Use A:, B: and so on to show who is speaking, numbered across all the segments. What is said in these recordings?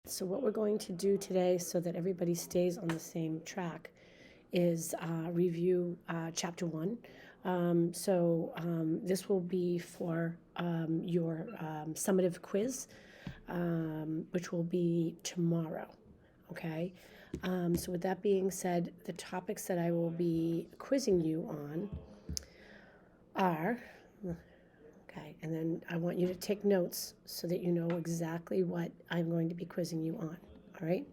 A: So what we're going to do today so that everybody stays on the same track is review chapter 1. This will be for your summative quiz, which will be tomorrow. Okay. So with that being said, the topics that I will be quizzing you on are, okay, and then I want you to take notes so that you know exactly what I'm going to be quizzing you on. All right.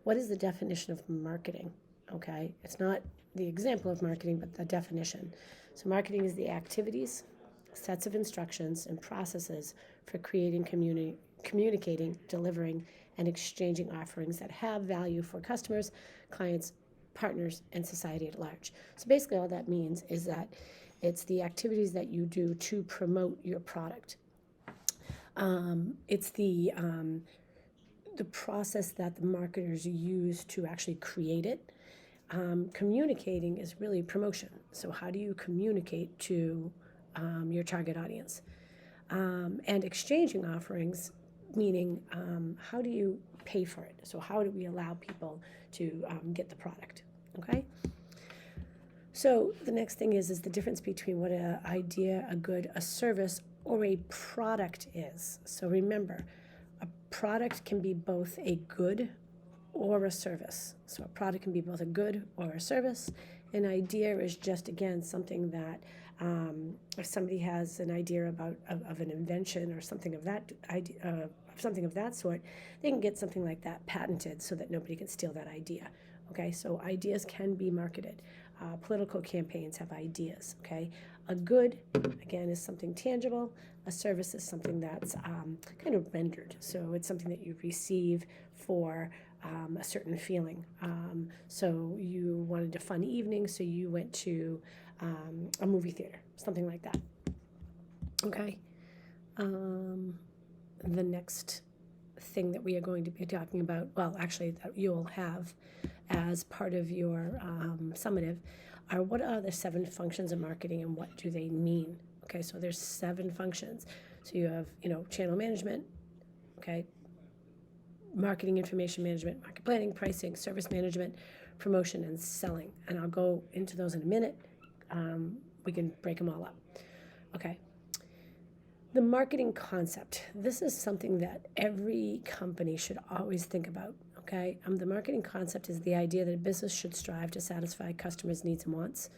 A: What is the definition of marketing? Okay. It's not the example of marketing, but the definition. So marketing is the activities, sets of instructions, and processes for creating, communicating, delivering, and exchanging offerings that have value for customers, clients, partners, and society at large. So basically all that means is that it's the activities that you do to promote your product. It's the process that the marketers use to actually create it. Communicating is really promotion. So how do you communicate to your target audience? And exchanging offerings, meaning how do you pay for it? So how do we allow people to get the product? Okay. So the next thing is the difference between what an idea, a good, a service, or a product is. So remember, a product can be both a good or a service. So a product can be both a good or a service. An idea is just, again, something that if somebody has an idea about of an invention or something of that idea, something of that sort, they can get something like that patented so that nobody can steal that idea. Okay, so ideas can be marketed. Political campaigns have ideas. Okay, a good, again, is something tangible. A service is something that's kind of rendered. So it's something that you receive for a certain feeling. So you wanted a fun evening, so you went to a movie theater, something like that. Okay. The next thing that we are going to be talking about, well, actually, that you'll have as part of your summative, are what are the 7 functions of marketing and what do they mean? Okay, so there's 7 functions. So you have, channel management, okay, marketing information management, market planning, pricing, service management, promotion, and selling. And I'll go into those in a minute. We can break them all up. Okay. The marketing concept. This is something that every company should always think about. Okay. The marketing concept is the idea that a business should strive to satisfy customers' needs and wants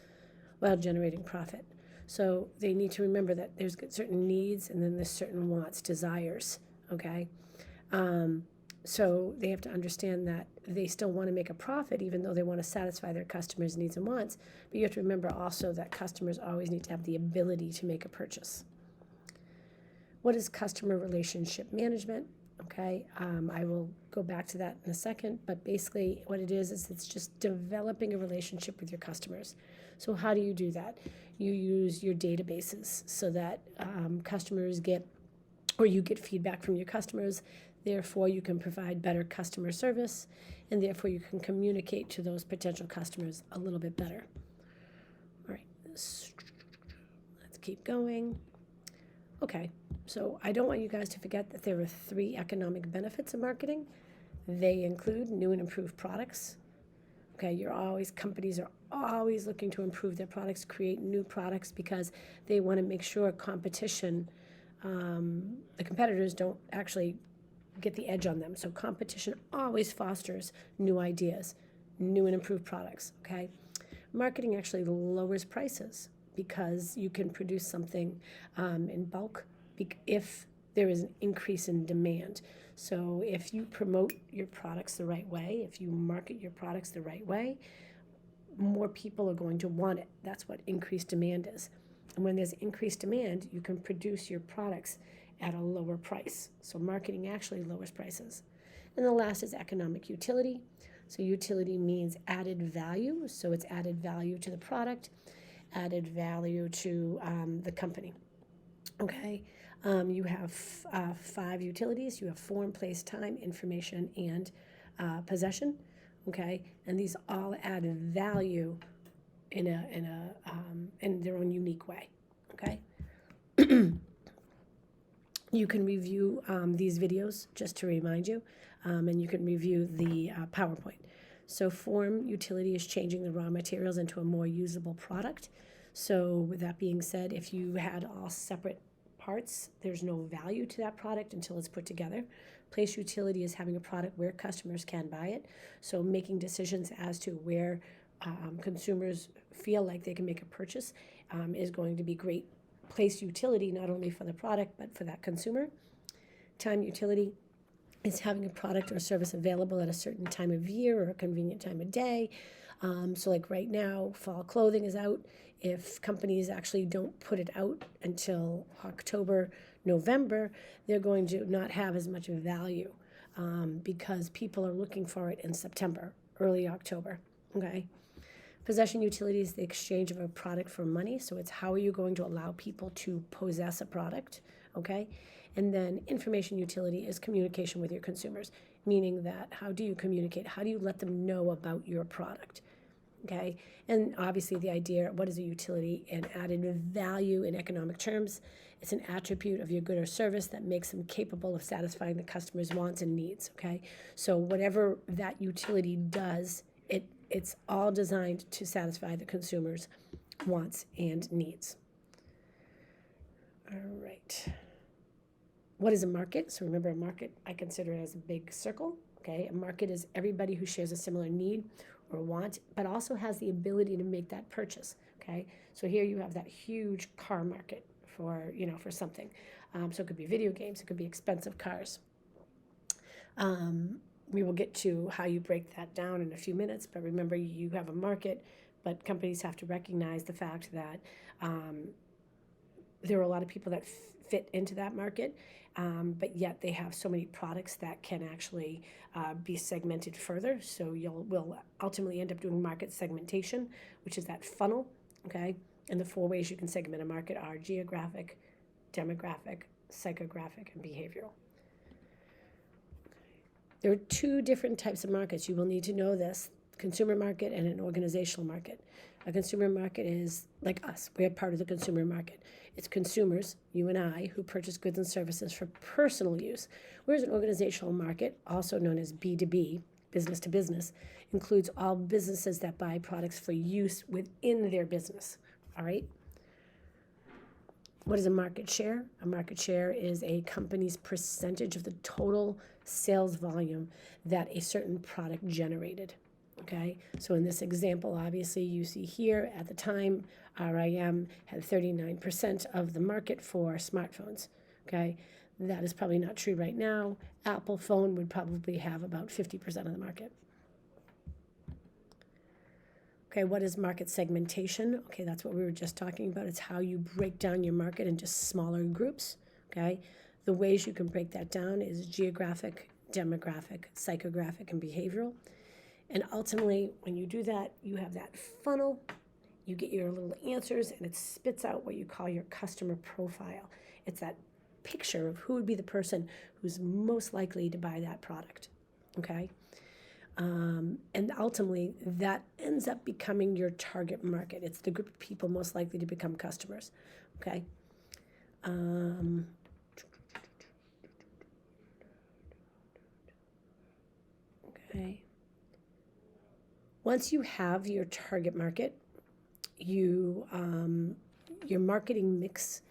A: while generating profit. So they need to remember that there's certain needs and then there's certain wants, desires. Okay. So they have to understand that they still want to make a profit even though they want to satisfy their customers' needs and wants. But you have to remember also that customers always need to have the ability to make a purchase. What is customer relationship management? Okay, I will go back to that in a second, but basically what it is it's just developing a relationship with your customers. So how do you do that? You use your databases so that customers get, or you get feedback from your customers. Therefore, you can provide better customer service, and therefore you can communicate to those potential customers a little bit better. All right, let's keep going. Okay, so I don't want you guys to forget that there are 3 economic benefits of marketing. They include new and improved products. Okay, companies are always looking to improve their products, create new products because they want to make sure competition, the competitors don't actually get the edge on them. So competition always fosters new ideas, new and improved products, okay? Marketing actually lowers prices because you can produce something in bulk if there is an increase in demand. So if you promote your products the right way, if you market your products the right way, more people are going to want it. That's what increased demand is. And when there's increased demand, you can produce your products at a lower price. So marketing actually lowers prices. And the last is economic utility. So utility means added value. So it's added value to the product, added value to the company. Okay. You have 5 utilities. You have form, place, time, information, and possession. Okay. And these all add value in their own unique way. Okay. You can review these videos just to remind you. and you can review the PowerPoint. So form utility is changing the raw materials into a more usable product. So with that being said, if you had all separate parts, there's no value to that product until it's put together. Place utility is having a product where customers can buy it. So making decisions as to where consumers feel like they can make a purchase is going to be great. Place utility not only for the product but for that consumer. Time utility is having a product or service available at a certain time of year or a convenient time of day. So like right now, fall clothing is out. If companies actually don't put it out until October, November, they're going to not have as much value because people are looking for it in September, early October, okay? Possession utility is the exchange of a product for money. So it's how are you going to allow people to possess a product, okay? And then information utility is communication with your consumers, meaning that how do you communicate? How do you let them know about your product, okay? And obviously the idea, what is a utility? And added value in economic terms. It's an attribute of your good or service that makes them capable of satisfying the customer's wants and needs, okay? So whatever that utility does, it's all designed to satisfy the consumer's wants and needs. All right. What is a market? So remember, a market I consider it as a big circle. Okay, a market is everybody who shares a similar need or want, but also has the ability to make that purchase. Okay, so here you have that huge car market for for something. So it could be video games, it could be expensive cars. We will get to how you break that down in a few minutes, but remember you have a market, but companies have to recognize the fact that there are a lot of people that fit into that market, but yet they have so many products that can actually be segmented further. So we'll ultimately end up doing market segmentation, which is that funnel, okay? And the 4 ways you can segment a market are geographic, demographic, psychographic, and behavioral. There are 2 different types of markets. You will need to know this: consumer market and an organizational market. A consumer market is like us. We're part of the consumer market. It's consumers, you and I, who purchase goods and services for personal use. Whereas an organizational market, also known as B2B, business to business, includes all businesses that buy products for use within their business. All right? What is a market share? A market share is a company's percentage of the total sales volume that a certain product generated. Okay, so in this example, obviously you see here at the time, RIM had 39% of the market for smartphones. Okay, that is probably not true right now. Apple phone would probably have about 50% of the market. Okay, what is market segmentation? Okay, that's what we were just talking about. It's how you break down your market into smaller groups. Okay, the ways you can break that down is geographic, demographic, psychographic, and behavioral. And ultimately, when you do that, you have that funnel, you get your little answers, and it spits out what you call your customer profile. It's that picture of who would be the person who's most likely to buy that product, okay? And ultimately, that ends up becoming your target market. It's the group of people most likely to become customers, okay? Okay. Once you have your target market, your marketing mix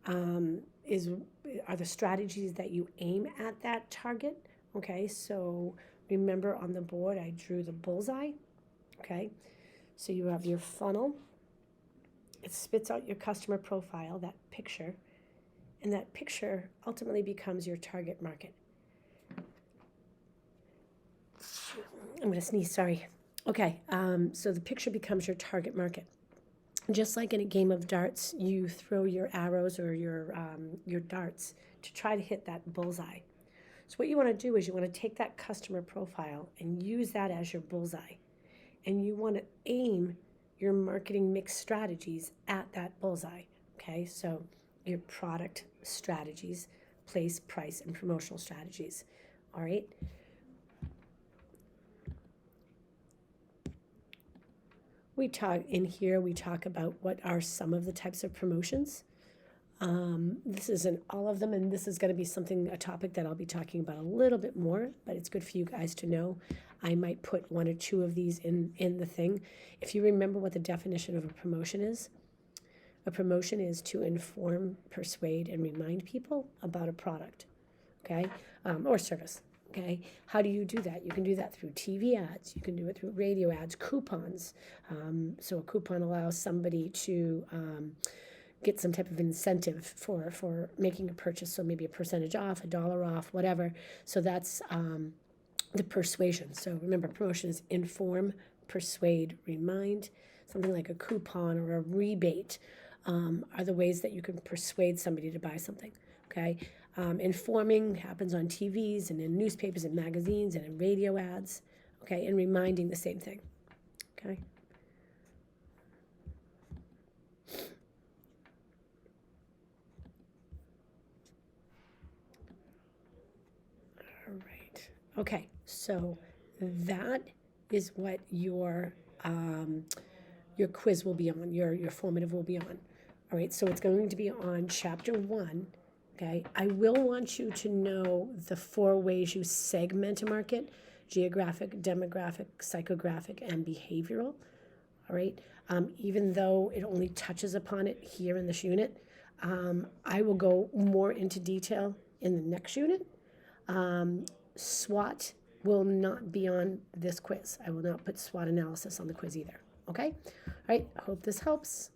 A: are the strategies that you aim at that target. Okay, so remember on the board I drew the bullseye. Okay, so you have your funnel. It spits out your customer profile, that picture, and that picture ultimately becomes your target market. I'm going to sneeze, sorry. Okay, so the picture becomes your target market. Just like in a game of darts, you throw your arrows or your darts to try to hit that bullseye. So what you want to do is you want to take that customer profile and use that as your bullseye. And you want to aim your marketing mix strategies at that bullseye. Okay, so your product strategies, place, price, and promotional strategies. All right. We talk about what are some of the types of promotions. This isn't all of them, and this is going to be a topic that I'll be talking about a little bit more, but it's good for you guys to know. I might put one or two of these in the thing. If you remember what the definition of a promotion is, a promotion is to inform, persuade, and remind people about a product, okay, or service. Okay, how do you do that? You can do that through TV ads. You can do it through radio ads, coupons. So a coupon allows somebody to get some type of incentive for making a purchase. So maybe a percentage off, $1 off, whatever. So that's the persuasion. So remember, promotion is inform, persuade, remind. Something like a coupon or a rebate are the ways that you can persuade somebody to buy something. Okay. Informing happens on TVs and in newspapers and magazines and in radio ads, okay, and reminding the same thing, okay? All right, okay, so that is what your quiz will be on, your formative will be on. All right, so it's going to be on chapter 1. Okay, I will want you to know the 4 ways you segment a market: geographic, demographic, psychographic, and behavioral. All right, even though it only touches upon it here in this unit, I will go more into detail in the next unit. SWOT will not be on this quiz. I will not put SWOT analysis on the quiz either. Okay, all right, I hope this helps.